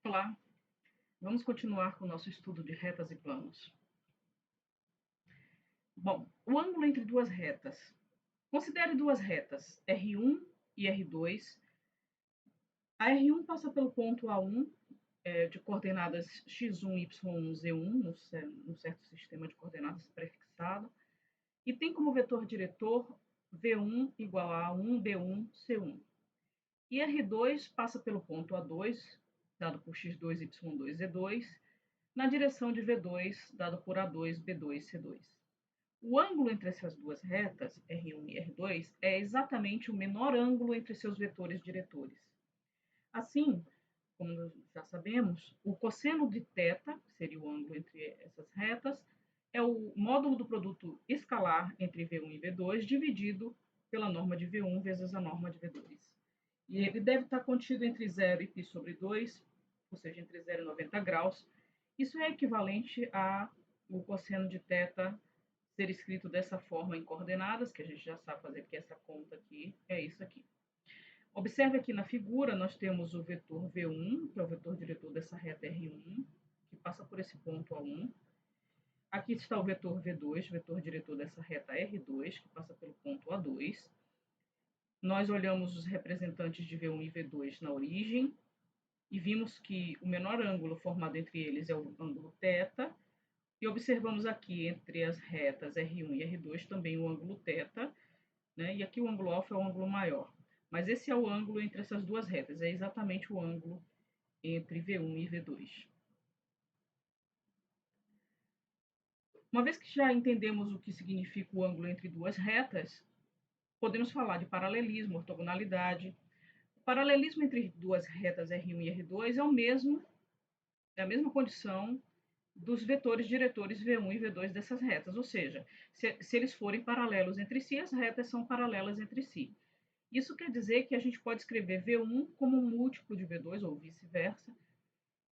Olá, vamos continuar com o nosso estudo de retas e planos. Bom, o ângulo entre duas retas. Considere duas retas, R1 e R2. A R1 passa pelo ponto A1, de coordenadas x1, y1, z1, num certo sistema de coordenadas prefixado, e tem como vetor diretor V1 igual a A1, B1, C1. E R2 passa pelo ponto A2, dado por x2, y2, z2, na direção de V2, dado por A2, B2, C2. O ângulo entre essas duas retas, R1 e R2, é exatamente o menor ângulo entre seus vetores diretores. Assim, como já sabemos, o cosseno de θ, que seria o ângulo entre essas retas, é o módulo do produto escalar entre V1 e V2, dividido pela norma de V1 vezes a norma de V2. E ele deve estar contido entre 0 e π sobre 2, ou seja, entre 0 e 90 graus. Isso é equivalente ao cosseno de θ ser escrito dessa forma em coordenadas, que a gente já sabe fazer, porque essa conta aqui é isso aqui. Observe aqui na figura, nós temos o vetor V1, que é o vetor diretor dessa reta R1, que passa por esse ponto A1. Aqui está o vetor V2, vetor diretor dessa reta R2, que passa pelo ponto A2. Nós olhamos os representantes de V1 e V2 na origem e vimos que o menor ângulo formado entre eles é o ângulo θ. E observamos aqui entre as retas R1 e R2 também o ângulo θ, né? E aqui o ângulo alfa é o ângulo maior. Mas esse é o ângulo entre essas duas retas, é exatamente o ângulo entre V1 e V2. Uma vez que já entendemos o que significa o ângulo entre duas retas, podemos falar de paralelismo, ortogonalidade. O paralelismo entre duas retas R1 e R2 é a mesma condição dos vetores diretores V1 e V2 dessas retas, ou seja, se eles forem paralelos entre si, as retas são paralelas entre si. Isso quer dizer que a gente pode escrever V1 como um múltiplo de V2, ou vice-versa,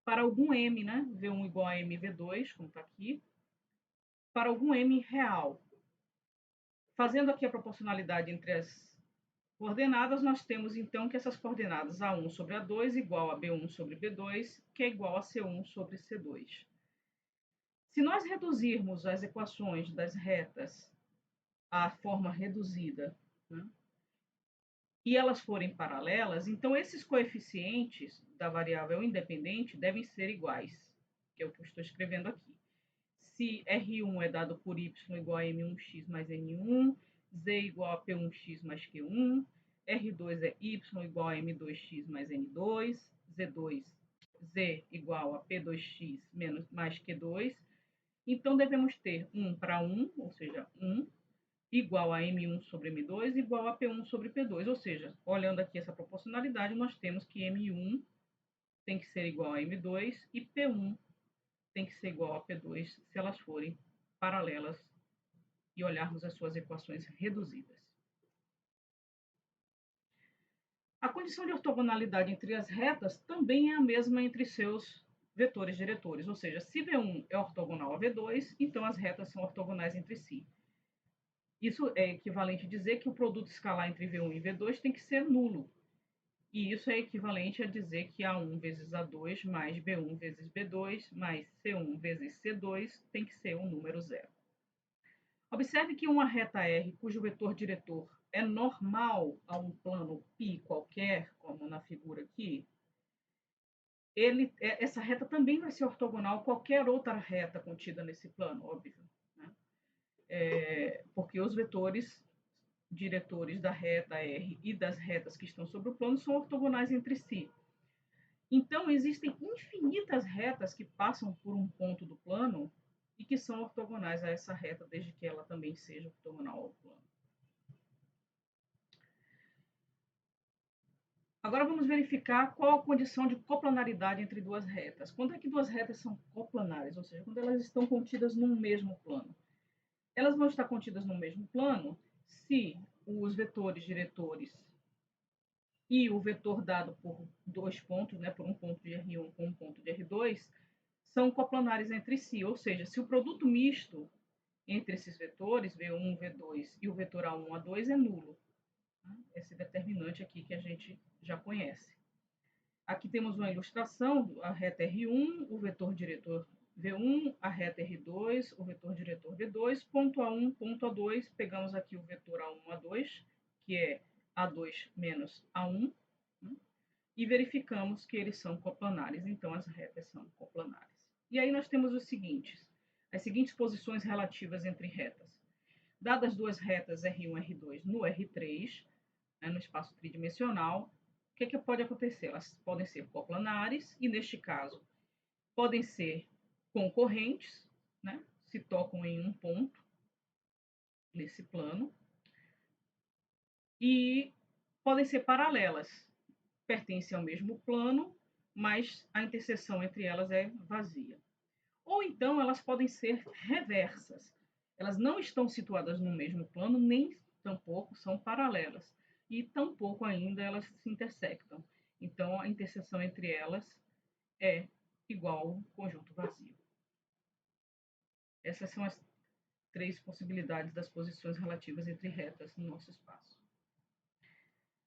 para algum M, né? V1 igual a MV2, como está aqui, para algum M real. Fazendo aqui a proporcionalidade entre as coordenadas, nós temos então que essas coordenadas A1 sobre A2 igual a B1 sobre B2, que é igual a C1 sobre C2. Se nós reduzirmos as equações das retas à forma reduzida, né, e elas forem paralelas, então esses coeficientes da variável independente devem ser iguais, que é o que eu estou escrevendo aqui. Se R1 é dado por y igual a M1x mais N1, z igual a P1x mais Q1, R2 é y igual a M2x mais N2, z igual a P2x mais Q2, então, devemos ter 1 para 1, ou seja, 1, igual a M1 sobre M2, igual a P1 sobre P2. Ou seja, olhando aqui essa proporcionalidade, nós temos que M1 tem que ser igual a M2 e P1 tem que ser igual a P2 se elas forem paralelas e olharmos as suas equações reduzidas. A condição de ortogonalidade entre as retas também é a mesma entre seus vetores diretores, ou seja, se V1 é ortogonal a V2, então as retas são ortogonais entre si. Isso é equivalente a dizer que o produto escalar entre V1 e V2 tem que ser nulo. E isso é equivalente a dizer que A1 vezes A2 mais B1 vezes B2 mais C1 vezes C2 tem que ser um número zero. Observe que uma reta R, cujo vetor diretor é normal a um plano π qualquer, como na figura aqui, essa reta também vai ser ortogonal a qualquer outra reta contida nesse plano, óbvio. Né? Porque os vetores diretores da reta R e das retas que estão sobre o plano são ortogonais entre si. Então, existem infinitas retas que passam por um ponto do plano e que são ortogonais a essa reta, desde que ela também seja ortogonal ao plano. Agora vamos verificar qual a condição de coplanaridade entre duas retas. Quando é que duas retas são coplanares? Ou seja, quando elas estão contidas num mesmo plano. Elas vão estar contidas no mesmo plano se os vetores diretores e o vetor dado por dois pontos, né, por um ponto de R1 com um ponto de R2, são coplanares entre si. Ou seja, se o produto misto entre esses vetores, V1, V2 e o vetor A1, A2 é nulo. Esse determinante aqui que a gente já conhece. Aqui temos uma ilustração, a reta R1, o vetor diretor V1, a reta R2, o vetor diretor V2, ponto A1, ponto A2, pegamos aqui o vetor A1, A2, que é A2 menos A1, né? E verificamos que eles são coplanares, então as retas são coplanares. E aí nós temos as seguintes posições relativas entre retas. Dadas duas retas R1 e R2 no R3, né, no espaço tridimensional, o que pode acontecer? Elas podem ser coplanares e, neste caso, podem ser concorrentes, né, se tocam em um ponto nesse plano, e podem ser paralelas, pertencem ao mesmo plano, mas a interseção entre elas é vazia. Ou então elas podem ser reversas. Elas não estão situadas no mesmo plano, nem tampouco são paralelas. E tampouco ainda elas se intersectam. Então, a interseção entre elas é igual ao conjunto vazio. Essas são as três possibilidades das posições relativas entre retas no nosso espaço.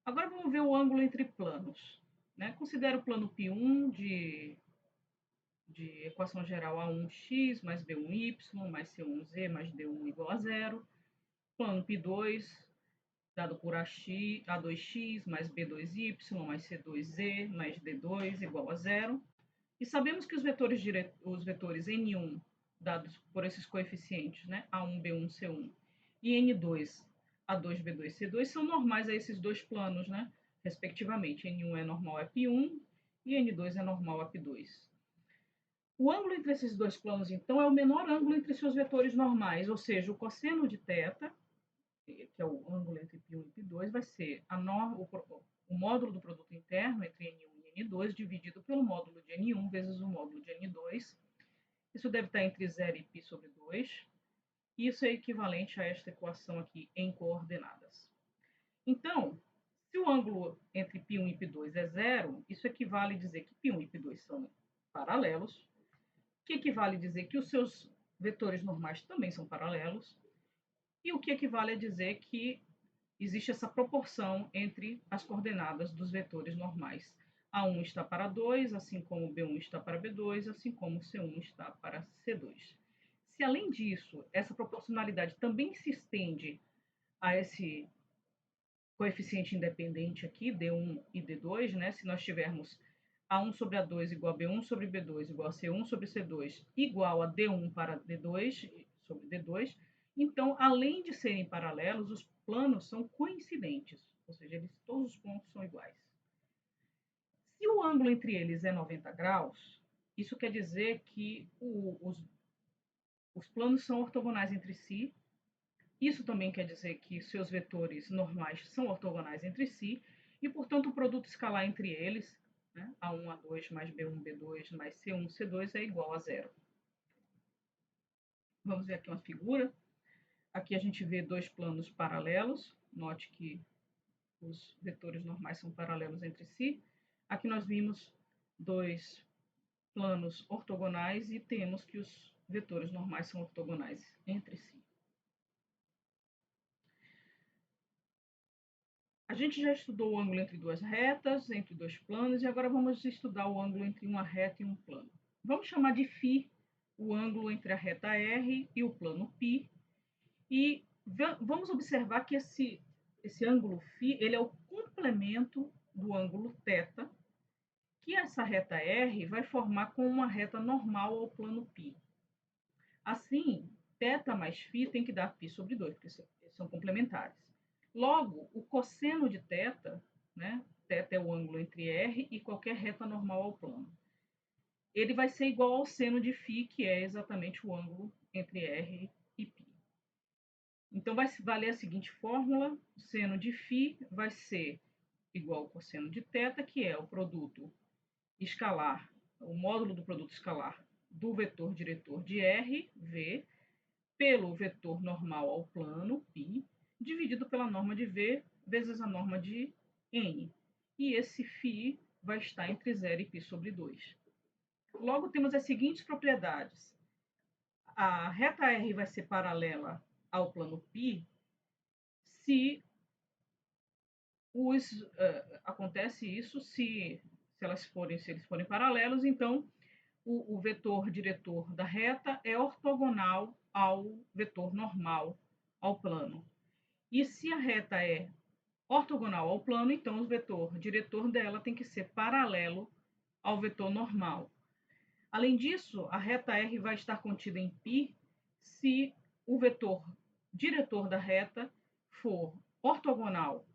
Agora vamos ver o ângulo entre planos. Né? Considera o plano π1 de equação geral A1x mais B1y mais C1z mais D1 igual a zero. Plano π2 dado por A2x mais B2y mais C2z mais D2 igual a zero. E sabemos que os vetores N1 dados por esses coeficientes, né, A1, B1, C1, e N2, A2, B2, C2, são normais a esses dois planos, né, respectivamente. N1 é normal a π1 e N2 é normal a π2. O ângulo entre esses dois planos, então, é o menor ângulo entre seus vetores normais, ou seja, o cosseno de θ, que é o ângulo entre π1 e π2, vai ser o módulo do produto interno entre N1 e N2 dividido pelo módulo de N1 vezes o módulo de N2. Isso deve estar entre 0 e π sobre 2. E isso é equivalente a esta equação aqui em coordenadas. Então, se o ângulo entre π1 e π2 é zero, isso equivale a dizer que π1 e π2 são paralelos, que equivale a dizer que os seus vetores normais também são paralelos, e o que equivale a dizer que existe essa proporção entre as coordenadas dos vetores normais. A1 está para 2, assim como B1 está para B2, assim como C1 está para C2. Se, além disso, essa proporcionalidade também se estende a esse coeficiente independente aqui, D1 e D2, né? Se nós tivermos A1 sobre A2 igual a B1 sobre B2 igual a C1 sobre C2 igual a D1 para D2 sobre D2, então, além de serem paralelos, os planos são coincidentes, ou seja, todos os pontos são iguais. Se o ângulo entre eles é 90 graus, isso quer dizer que os planos são ortogonais entre si. Isso também quer dizer que seus vetores normais são ortogonais entre si e, portanto, o produto escalar entre eles, né, A1, A2 mais B1, B2 mais C1, C2 é igual a zero. Vamos ver aqui uma figura. Aqui a gente vê dois planos paralelos. Note que os vetores normais são paralelos entre si. Aqui nós vimos dois planos ortogonais e temos que os vetores normais são ortogonais entre si. A gente já estudou o ângulo entre duas retas, entre dois planos, e agora vamos estudar o ângulo entre uma reta e um plano. Vamos chamar de φ o ângulo entre a reta R e o plano π, e vamos observar que esse ângulo φ ele é o complemento do ângulo θ, que essa reta R vai formar com uma reta normal ao plano π. Assim, θ mais φ tem que dar π sobre 2, porque são complementares. Logo, o cosseno de θ, né, θ é o ângulo entre R e qualquer reta normal ao plano, ele vai ser igual ao seno de φ, que é exatamente o ângulo entre R e π. Então, vai valer a seguinte fórmula: o seno de φ vai ser igual ao cosseno de θ, que é o produto escalar, o módulo do produto escalar do vetor diretor de R, V, pelo vetor normal ao plano, π, dividido pela norma de V vezes a norma de N. E esse φ vai estar entre 0 e π sobre 2. Logo, temos as seguintes propriedades. A reta R vai ser paralela ao plano π se acontece isso se se eles forem paralelos, então o vetor diretor da reta é ortogonal ao vetor normal, ao plano. E se a reta é ortogonal ao plano, então o vetor diretor dela tem que ser paralelo ao vetor normal. Além disso, a reta R vai estar contida em π se o vetor diretor da reta for ortogonal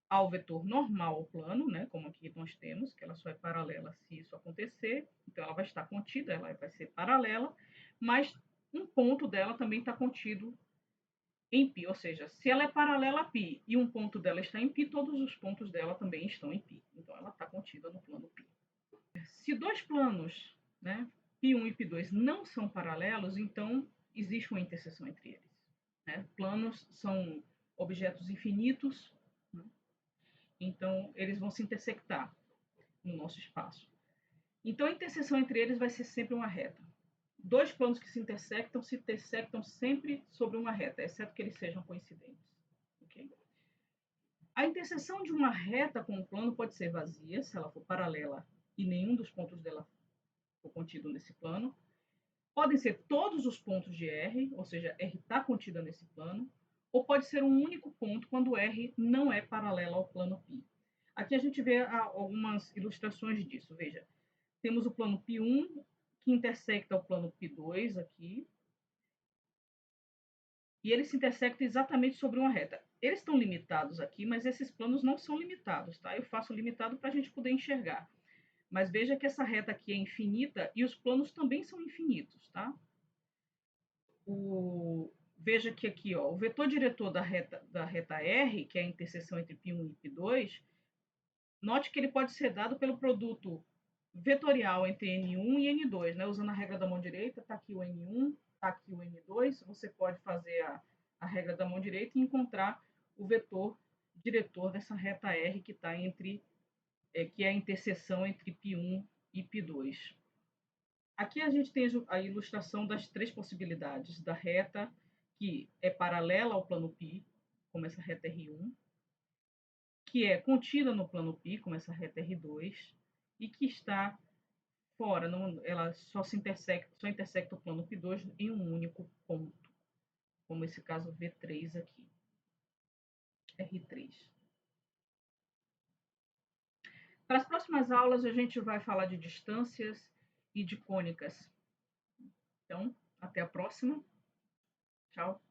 ao vetor normal ao plano, né, como aqui nós temos, que ela só é paralela se isso acontecer, então ela vai estar contida, ela vai ser paralela, mas um ponto dela também está contido em π, ou seja, se ela é paralela a π e um ponto dela está em π, todos os pontos dela também estão em π, então ela está contida no plano π. Se dois planos, né, π1 e π2, não são paralelos, então existe uma interseção entre eles. Né? Planos são objetos infinitos, né? Então eles vão se intersectar no nosso espaço. Então a interseção entre eles vai ser sempre uma reta. Dois planos que se intersectam sempre sobre uma reta, exceto que eles sejam coincidentes. Okay? A interseção de uma reta com um plano pode ser vazia, se ela for paralela e nenhum dos pontos dela for contido nesse plano. Podem ser todos os pontos de R, ou seja, R está contida nesse plano, ou pode ser um único ponto quando R não é paralelo ao plano π. Aqui a gente vê algumas ilustrações disso. Veja, temos o plano π1, que intersecta o plano π2 aqui, e eles se intersectam exatamente sobre uma reta. Eles estão limitados aqui, mas esses planos não são limitados, tá? Eu faço limitado para a gente poder enxergar. Mas veja que essa reta aqui é infinita e os planos também são infinitos, tá? Veja que aqui, ó, o vetor diretor da reta R, que é a interseção entre π1 e π2, note que ele pode ser dado pelo produto vetorial entre N1 e N2, né? Usando a regra da mão direita, está aqui o N1, está aqui o N2, você pode fazer a regra da mão direita e encontrar o vetor diretor dessa reta R que está que é a interseção entre π1 e π2. Aqui a gente tem a ilustração das três possibilidades da reta que é paralela ao plano π, como essa reta R1, que é contida no plano π, como essa reta R2, e que está fora, ela só intersecta o plano π2 em um único ponto, como esse caso V3 aqui, R3. Para as próximas aulas, a gente vai falar de distâncias e de cônicas. Então, até a próxima. Tchau.